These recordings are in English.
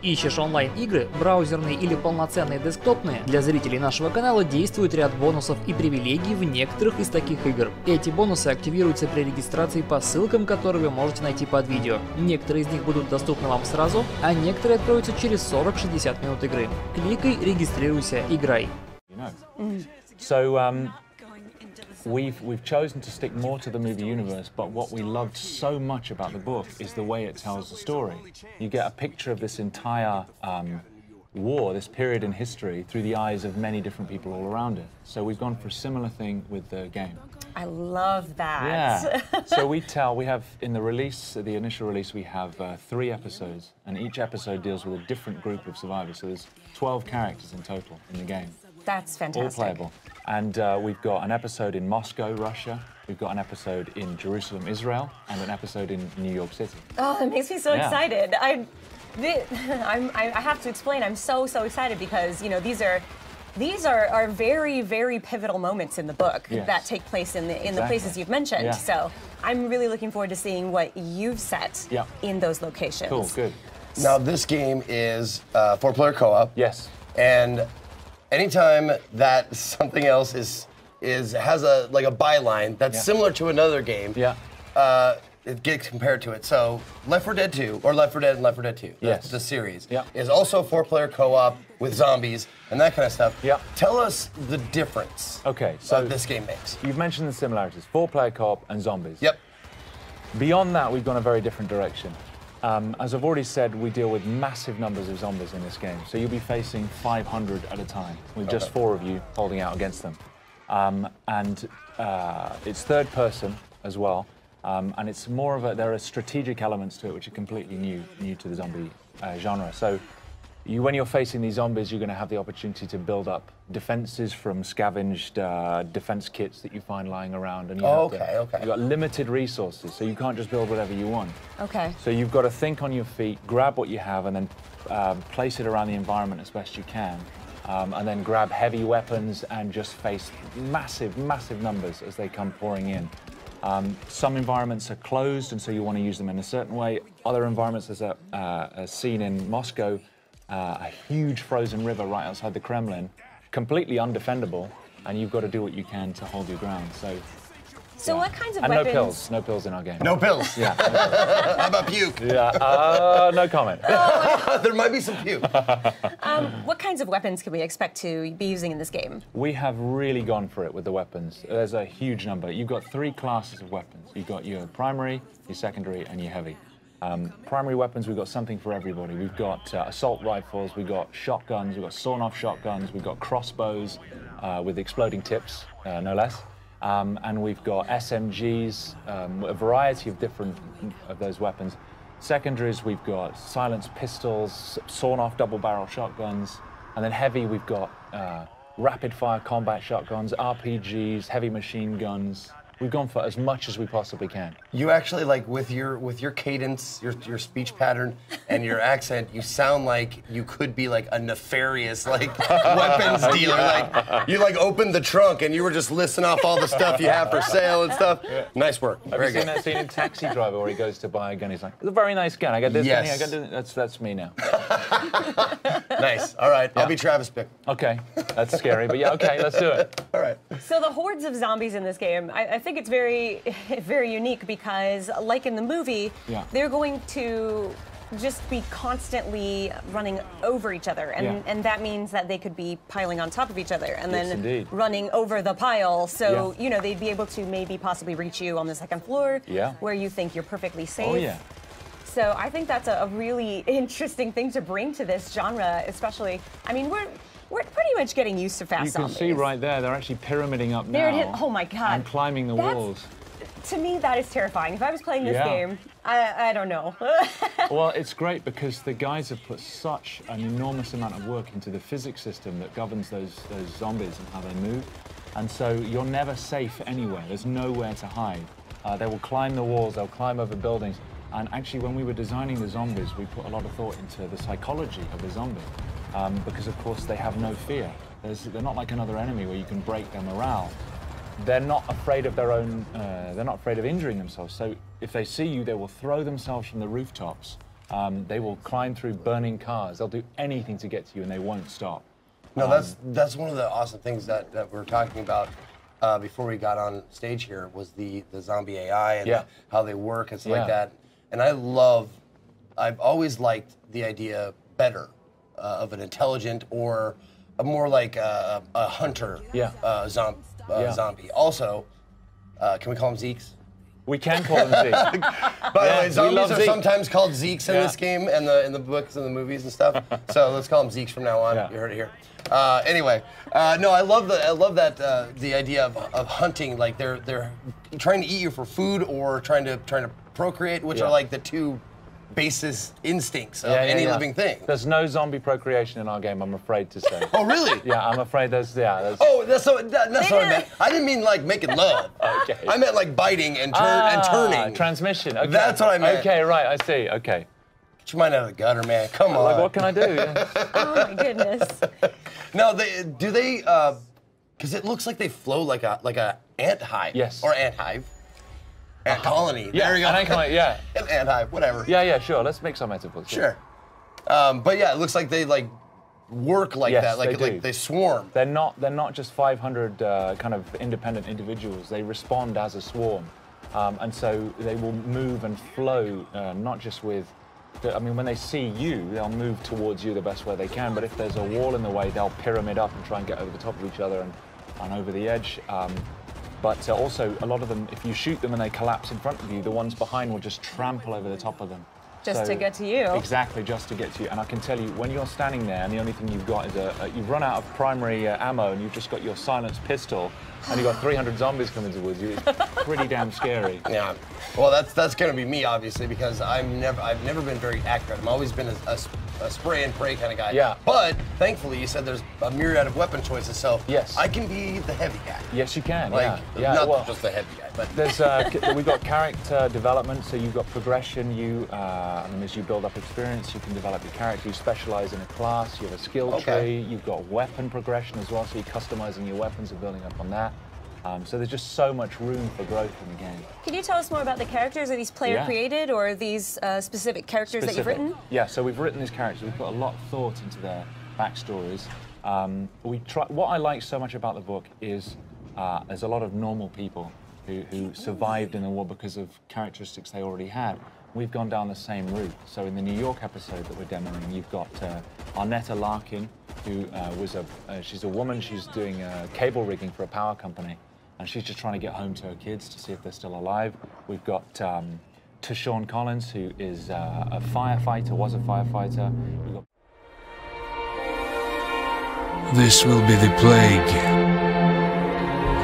Ищешь онлайн-игры, браузерные или полноценные десктопные? Для зрителей нашего канала действует ряд бонусов и привилегий в некоторых из таких игр. Эти бонусы активируются при регистрации по ссылкам, которые вы можете найти под видео. Некоторые из них будут доступны вам сразу, а некоторые откроются через 40-60 минут игры. Кликай, регистрируйся, играй. We've chosen to stick more to the movie universe, but what we loved so much about the book is the way it tells the story. You get a picture of this entire war, this period in history, through the eyes of many different people all around it. So we've gone for a similar thing with the game. I love that. Yeah. So we have in the release, the initial release, we have 3 episodes, and each episode deals with a different group of survivors. So there's 12 characters in total in the game. That's fantastic. All playable. And we've got an episode in Moscow, Russia. We've got an episode in Jerusalem, Israel, and an episode in New York City. Oh, that makes me so excited. I have to explain. I'm so excited because these are very, very pivotal moments in the book that take place in the places you've mentioned. Yeah. So I'm really looking forward to seeing what you've set in those locations. Cool, good. Now this game is 4-player co-op. Yes. And anytime that something else has a byline that's similar to another game, it gets compared to it. So Left 4 Dead 2, or Left 4 Dead and Left 4 Dead 2, the series, is also 4-player co-op with zombies and that kind of stuff. Yeah. Tell us the difference that this game makes. You've mentioned the similarities, 4-player co-op and zombies. Yep. Beyond that, we've gone a very different direction. As I've already said, we deal with massive numbers of zombies in this game. So you'll be facing 500 at a time, with just 4 of you holding out against them. It's third person as well. And it's more of there are strategic elements to it which are completely new to the zombie genre. So when you're facing these zombies, you're going to have the opportunity to build up defenses from scavenged defense kits that you find lying around. And you've got limited resources, so you can't just build whatever you want. Okay. So you've got to think on your feet, grab what you have, and then place it around the environment as best you can. And then grab heavy weapons and just face massive numbers as they come pouring in. Some environments are closed, and so you want to use them in a certain way. Other environments, there's a scene in Moscow, a huge frozen river right outside the Kremlin, completely undefendable, and you've got to do what you can to hold your ground. So what kinds of And weapons? no pills in our game. No pills? Yeah. How about puke? Yeah, no comment. There might be some puke. What kinds of weapons can we expect to be using in this game? We have really gone for it with the weapons. There's a huge number. You've got 3 classes of weapons. You've got your primary, your secondary, and your heavy. Primary weapons, we've got something for everybody. We've got assault rifles, we've got shotguns, we've got sawn-off shotguns, we've got crossbows with exploding tips, no less. And we've got SMGs, a variety of different of those weapons. Secondaries, we've got silenced pistols, sawn-off double-barrel shotguns, and then heavy, we've got rapid-fire combat shotguns, RPGs, heavy machine guns. We've gone for as much as we possibly can. You actually, with your cadence, your speech pattern, and your accent, you sound like you could be a nefarious weapons dealer. You opened the trunk and you were just listing off all the stuff you have for sale and stuff. Yeah. Nice work. Have you seen that scene in Taxi Driver where he goes to buy a gun? He's like, "It's a very nice gun. I got this gun here. I got this." That's me now. Nice. All right. I'll be Travis Bick. Okay. That's scary, but yeah. Okay. Let's do it. All right. So the hordes of zombies in this game, I think it's very, very unique because, like in the movie, they're going to just be constantly running over each other, and that means that they could be piling on top of each other and then running over the pile. So they'd be able to maybe possibly reach you on the 2nd floor, where you think you're perfectly safe. Oh yeah. So I think that's a really interesting thing to bring to this genre, especially. I mean, we're pretty much getting used to fast zombies. You can see right there, they're actually pyramiding up now. Oh my God. And climbing the walls. To me, that is terrifying. If I was playing this game, I don't know. Well, it's great because the guys have put such an enormous amount of work into the physics system that governs those zombies and how they move. And so you're never safe anywhere. There's nowhere to hide. They will climb the walls, they'll climb over buildings. And actually, when we were designing the zombies, we put a lot of thought into the psychology of the zombie. Because, of course, they have no fear. They're not like another enemy where you can break their morale. They're not afraid of their own, they're not afraid of injuring themselves. So if they see you, they will throw themselves from the rooftops They will climb through burning cars. They'll do anything to get to you, and they won't stop. No, that's one of the awesome things that we're talking about before we got on stage here was the zombie AI and how they work and stuff like that. And I've always liked the idea better of an intelligent or a more like a hunter zombie. Also, can we call them Zeeks? We can call them Zeeks. By the way, zombies are sometimes called Zeeks in this game and in the books and the movies and stuff. So let's call them Zeeks from now on. You heard it here. Anyway, no, I love that the idea of hunting. Like they're trying to eat you for food or trying to procreate, which are like the two basis instincts of any living thing. There's no zombie procreation in our game, I'm afraid to say. Oh, really? Yeah, I'm afraid there's. Oh, that's what I meant. I didn't mean like making love. Okay. I meant like biting and turning. Transmission. Okay. That's what I meant. Okay, right. I see. Okay. Get your mind out of the gutter, man. Come on. Like, what can I do? Oh my goodness. No, do they? Because it looks like they flow like a ant hive. Yes. Or ant hive. Ant colony. Yeah, there you go. An ant colony, yeah. An ant hive, whatever. Yeah, sure. Let's make some metaphors. Sure. But yeah, it looks like they like work like that. Like they swarm. They're not just 500 kind of independent individuals. They respond as a swarm, and so they will move and flow, not just with. I mean, when they see you, they'll move towards you the best way they can. But if there's a wall in the way, they'll pyramid up and try and get over the top of each other and over the edge. But also, a lot of them, if you shoot them and they collapse in front of you, the ones behind will just trample over the top of them. Just to get to you. Exactly, just to get to you. And I can tell you, when you're standing there and the only thing you've got is you've run out of primary ammo and you've just got your silenced pistol and you've got 300 zombies coming towards you, it's pretty damn scary. Yeah. Well, that's going to be me, obviously, because I've never been very accurate. I've always been a spray and pray kind of guy. Yeah. But thankfully, you said there's a myriad of weapon choices, so yes. I can be the heavy guy. Yes, you can. Like, not just the heavy guy, but there's we've got character development, so you've got progression. And as you build up experience, you can develop your character. You specialize in a class. You have a skill tree. You've got weapon progression as well, so you're customizing your weapons and building up on that. So there's just so much room for growth in the game. Can you tell us more about the characters? Are these player created or are these specific characters that you've written? Yeah, so we've written these characters. We've put a lot of thought into their backstories. What I like so much about the book is there's a lot of normal people who survived in the war because of characteristics they already had. We've gone down the same route. So in the New York episode that we're demoing, you've got Arnetta Larkin, who she's a woman. She's doing cable rigging for a power company. And she's just trying to get home to her kids to see if they're still alive. We've got Tashawn Collins, who is a firefighter, was a firefighter. We've got This will be the plague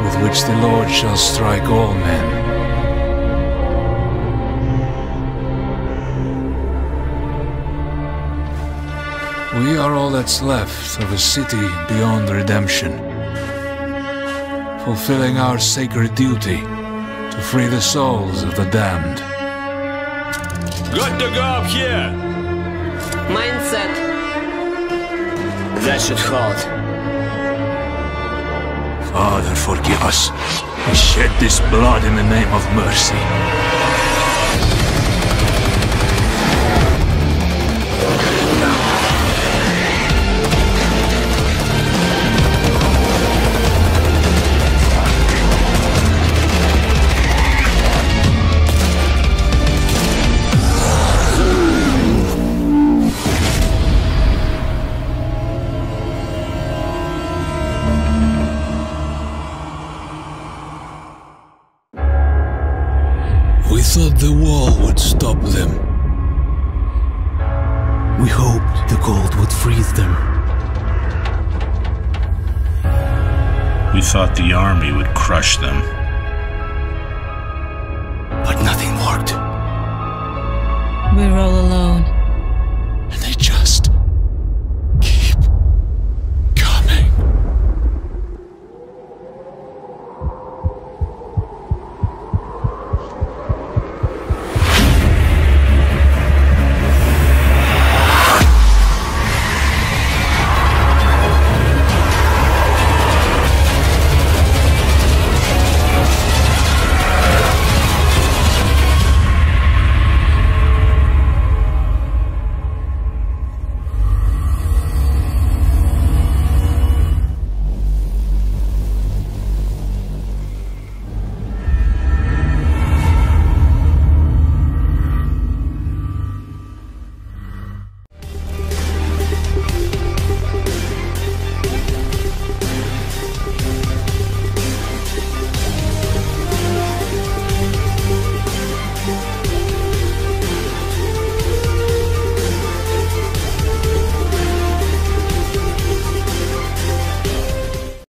with which the Lord shall strike all men. We are all that's left of a city beyond redemption, fulfilling our sacred duty to free the souls of the damned. Good to go up here! Mindset. That should hold. Father, forgive us. We shed this blood in the name of mercy. We thought the wall would stop them. We hoped the cold would freeze them. We thought the army would crush them. But nothing worked. We're all alone.